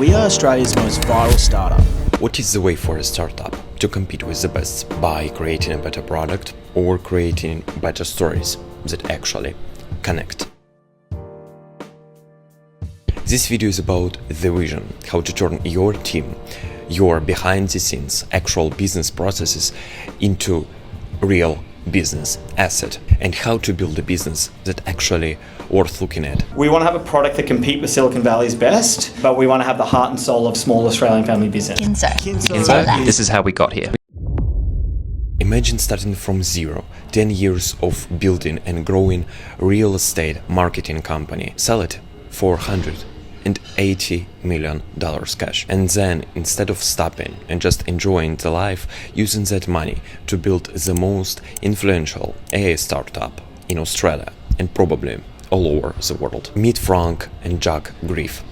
We are Australia's most viral startup. What is the way for a startup to compete with the best? By creating a better product or creating better stories that actually connect. This video is about the vision, how to turn your team, your behind the scenes actual business processes into real business asset, and how to build a business that actually worth looking at. We want to have a product that compete with Silicon Valley's best, but we want to have the heart and soul of small Australian family business. Kinso. This is how we got here. Imagine starting from zero, 10 years of building and growing real estate marketing company. Sell it for $180 million cash. And then, instead of stopping and just enjoying the life, using that money to build the most influential AI startup in Australia and probably all over the world. Meet Frank and Jack Griff,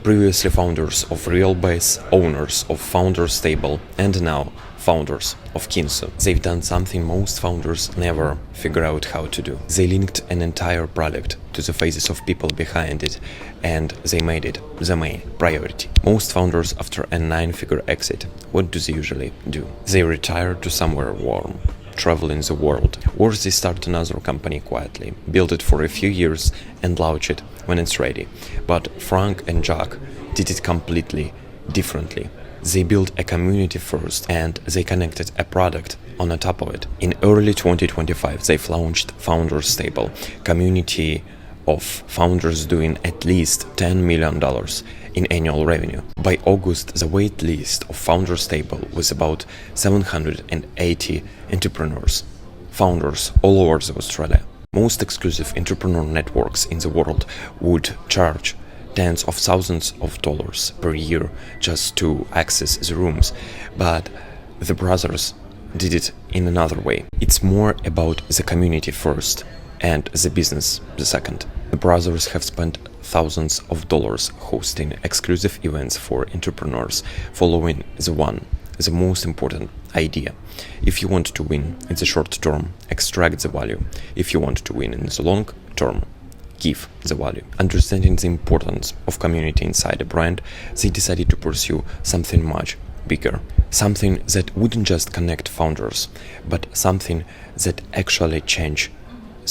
previously founders of RealBase, owners of Founders Table, and now founders of Kinso. They've done something most founders never figure out how to do. They linked an entire product to the faces of people behind it, and they made it the main priority. Most founders, after a 9-figure exit, what do they usually do? They retire to somewhere warm, traveling the world, or they start another company quietly, build it for a few years and launch it when it's ready. But Frank and Jack did it completely differently. They built a community first, and they connected a product on the top of it. In early 2025, they've launched Founders Table, community of founders doing at least $10 million in annual revenue. By August, the wait list of Founders Table was about 780 entrepreneurs, founders all over Australia. Most exclusive entrepreneur networks in the world would charge tens of thousands of dollars per year just to access the rooms, but the brothers did it in another way. It's more about the community first and the business the second. The brothers have spent thousands of dollars hosting exclusive events for entrepreneurs, following the most important idea. If you want to win in the short term, extract the value. If you want to win in the long term, give the value. Understanding the importance of community inside a brand, they decided to pursue something much bigger. Something that wouldn't just connect founders, but something that actually change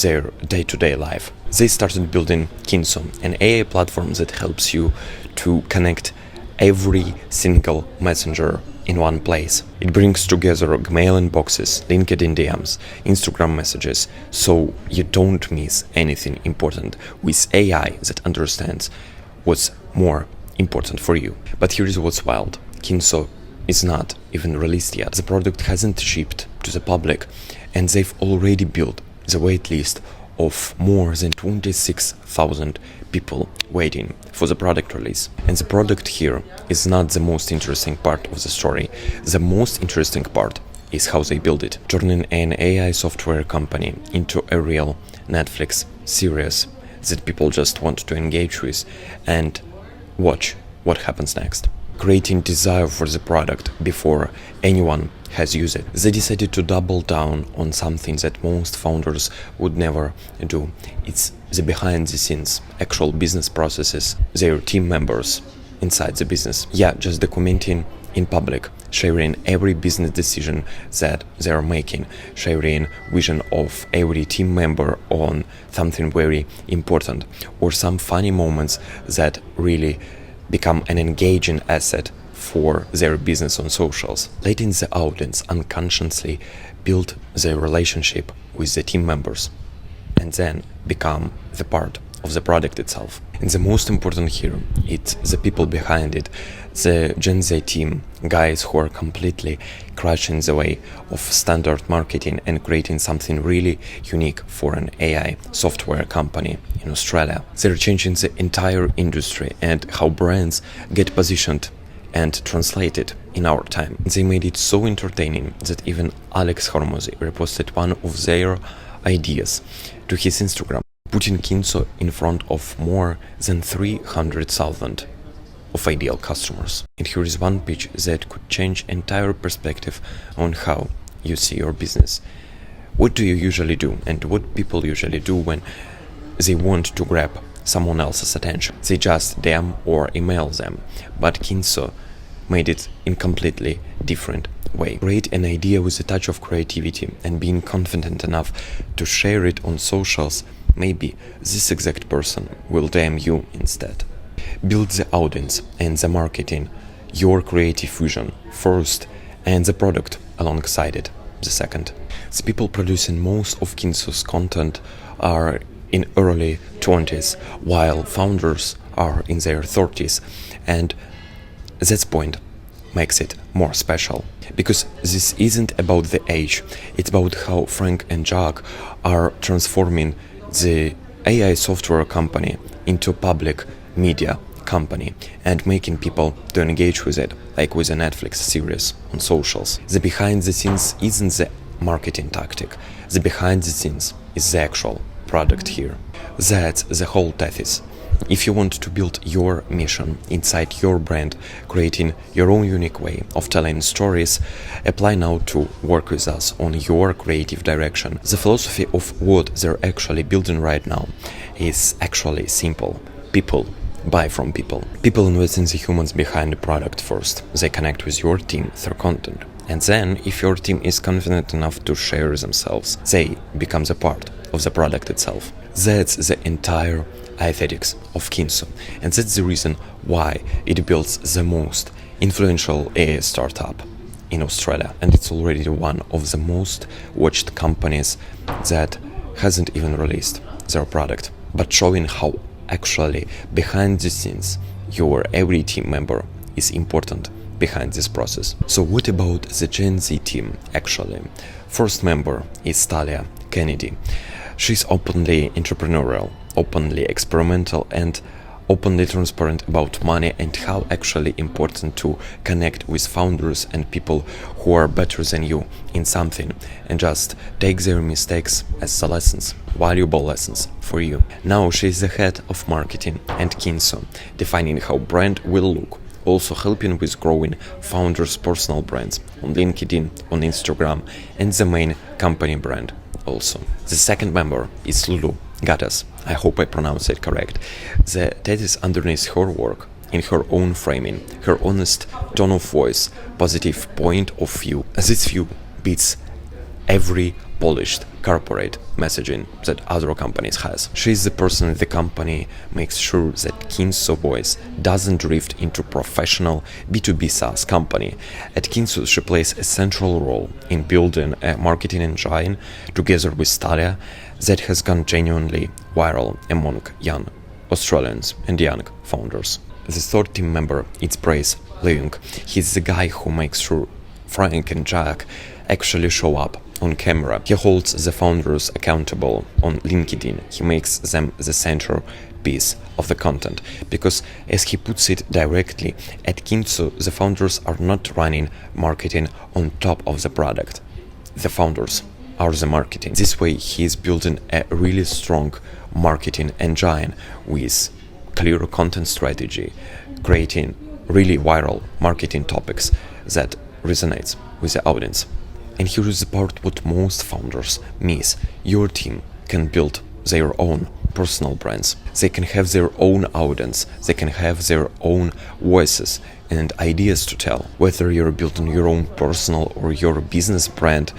their day-to-day life. They started building Kinso, an AI platform that helps you to connect every single messenger in one place. It brings together Gmail inboxes, LinkedIn DMs, Instagram messages, so you don't miss anything important with AI that understands what's more important for you. But here's what's wild. Kinso is not even released yet. The product hasn't shipped to the public, and they've already built the wait list of more than 26,000 people waiting for the product release. And the product here is not the most interesting part of the story. The most interesting part is how they build it, turning an AI software company into a real Netflix series that people just want to engage with and watch what happens next. Creating desire for the product before anyone has used it. They decided to double down on something that most founders would never do. It's the behind the scenes, actual business processes, their team members inside the business. Yeah, just documenting in public, sharing every business decision that they're making, sharing vision of every team member on something very important, or some funny moments that really become an engaging asset for their business on socials. Letting the audience unconsciously build their relationship with the team members and then become the part of the product itself. And the most important here, it's the people behind it, the Gen Z team, guys who are completely crushing the way of standard marketing and creating something really unique for an AI software company in Australia. They're changing the entire industry and how brands get positioned and translated in our time. They made it so entertaining that even Alex Hormozy reposted one of their ideas to his Instagram, putting Kinso in front of more than 300,000 of ideal customers. And here is one pitch that could change entire perspective on how you see your business. What do you usually do, and what people usually do when they want to grab someone else's attention. They just DM or email them, but Kinso made it in completely different way. Create an idea with a touch of creativity and being confident enough to share it on socials. Maybe this exact person will DM you instead. Build the audience and the marketing, your creative vision first, and the product alongside it the second. The people producing most of Kinso's content are in early 20s, while founders are in their 30s, and that point makes it more special. Because this isn't about the age, it's about how Frank and Jack are transforming the AI software company into a public media company and making people to engage with it, like with a Netflix series on socials. The behind the scenes isn't the marketing tactic, the behind the scenes is the actual product here. That's the whole thesis. If you want to build your mission inside your brand, creating your own unique way of telling stories, apply now to work with us on your creative direction. The philosophy of what they're actually building right now is actually simple. People buy from people. People invest in the humans behind the product first. They connect with your team through content. And then, if your team is confident enough to share themselves, they become a part of the product itself. That's the entire aesthetics of Kinso, and that's the reason why it builds the most influential AI startup in Australia, and it's already one of the most watched companies that hasn't even released their product, but showing how actually behind the scenes your every team member is important behind this process. So what about the Gen Z team actually? First member is Talia Kennedy. She's openly entrepreneurial, openly experimental, and openly transparent about money and how actually important to connect with founders and people who are better than you in something and just take their mistakes as the lessons, valuable lessons for you. Now she's the head of marketing and Kinso, defining how brand will look, also helping with growing founders' personal brands on LinkedIn, on Instagram, and the main company brand also. The second member is Lulu Gatas. I hope I pronounced it correct. That is underneath her work, in her own framing, her honest tone of voice, positive point of view. This view beats every polished corporate messaging that other companies has. She's the person in the company makes sure that Kinso voice doesn't drift into professional B2B SaaS company. At Kinso, she plays a central role in building a marketing engine together with Talia that has gone genuinely viral among young Australians and young founders. The third team member is Brace Leung. He's the guy who makes sure Frank and Jack actually show up on camera. He holds the founders accountable on LinkedIn. He makes them the center piece of the content because, as he puts it directly, at Kinso the founders are not running marketing on top of the product. The founders are the marketing. This way he is building a really strong marketing engine with clear content strategy, creating really viral marketing topics that resonates with the audience. And here is the part what most founders miss. Your team can build their own personal brands. They can have their own audience. They can have their own voices and ideas to tell. Whether you're building your own personal or your business brand,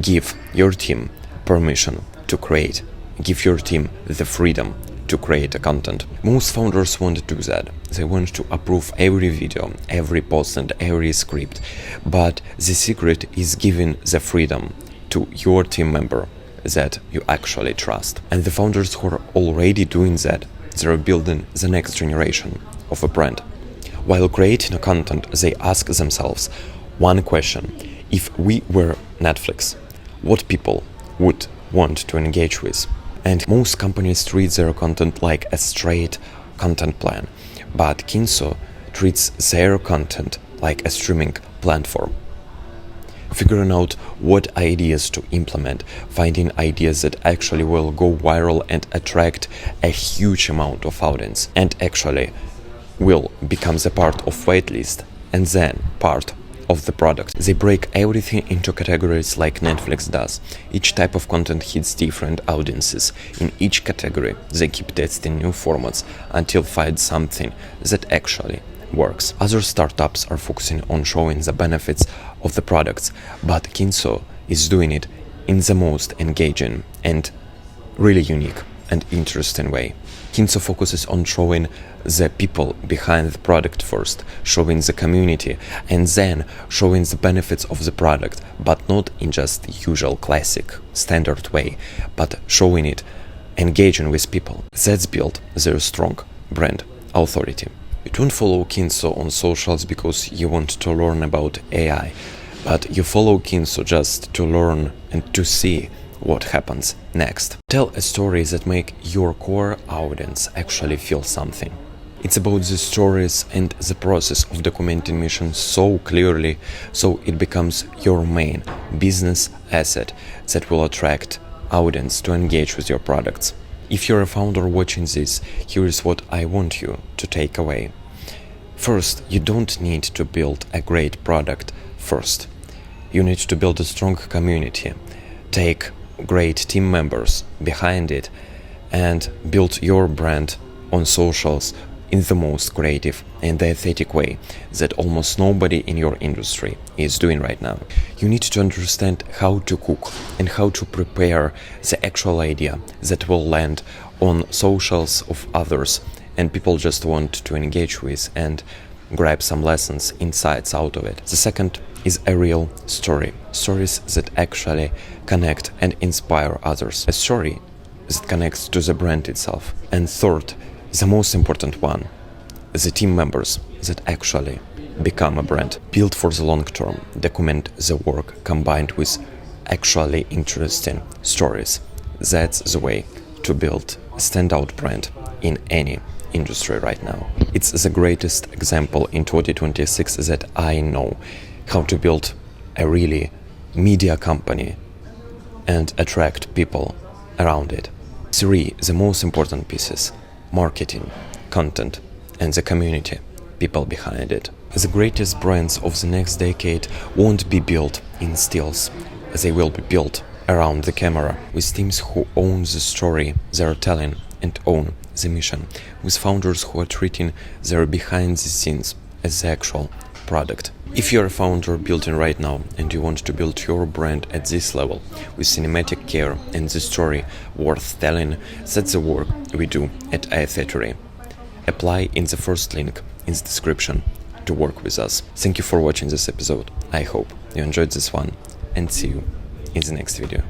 give your team permission to create. Give your team the freedom to create a content. Most founders want to do that. They want to approve every video, every post and every script. But the secret is giving the freedom to your team member that you actually trust. And the founders who are already doing that, they're building the next generation of a brand. While creating a content, they ask themselves one question: if we were Netflix, what people would want to engage with? And most companies treat their content like a straight content plan, but Kinso treats their content like a streaming platform. Figuring out what ideas to implement, finding ideas that actually will go viral and attract a huge amount of audience, and actually will become the part of waitlist and then part of the product. They break everything into categories like Netflix does. Each type of content hits different audiences. In each category, they keep testing new formats until find something that actually works. Other startups are focusing on showing the benefits of the products, but Kinso is doing it in the most engaging and really unique and interesting way. Kinso focuses on showing the people behind the product first, showing the community, and then showing the benefits of the product, but not in just the usual classic standard way, but showing it, engaging with people. That's built their strong brand authority. You don't follow Kinso on socials because you want to learn about AI, but you follow Kinso just to learn and to see what happens next. Tell a story that make your core audience actually feel something. It's about the stories and the process of documenting mission so clearly, so it becomes your main business asset that will attract audience to engage with your products. If you're a founder watching this, here is what I want you to take away. First, you don't need to build a great product first. You need to build a strong community, take great team members behind it, and build your brand on socials in the most creative and aesthetic way that almost nobody in your industry is doing right now. You need to understand how to cook and how to prepare the actual idea that will land on socials of others and people just want to engage with and grab some lessons, insights out of it. The second is a real story. Stories that actually connect and inspire others. A story that connects to the brand itself. And third, the most important one, the team members that actually become a brand. Build for the long term, document the work combined with actually interesting stories. That's the way to build a standout brand in any industry right now. It's the greatest example in 2026 that I know how to build a really media company and attract people around it. 3. The most important pieces: marketing, content, and the community, people behind it. The greatest brands of the next decade won't be built in stills. They will be built around the camera, with teams who own the story they're telling and own the mission, with founders who are treating their behind the scenes as the actual product. If you're a founder building right now and you want to build your brand at this level with cinematic care and the story worth telling, that's the work we do at iFactory. Apply in the first link in the description to work with us. Thank you for watching this episode. I hope you enjoyed this one and see you in the next video.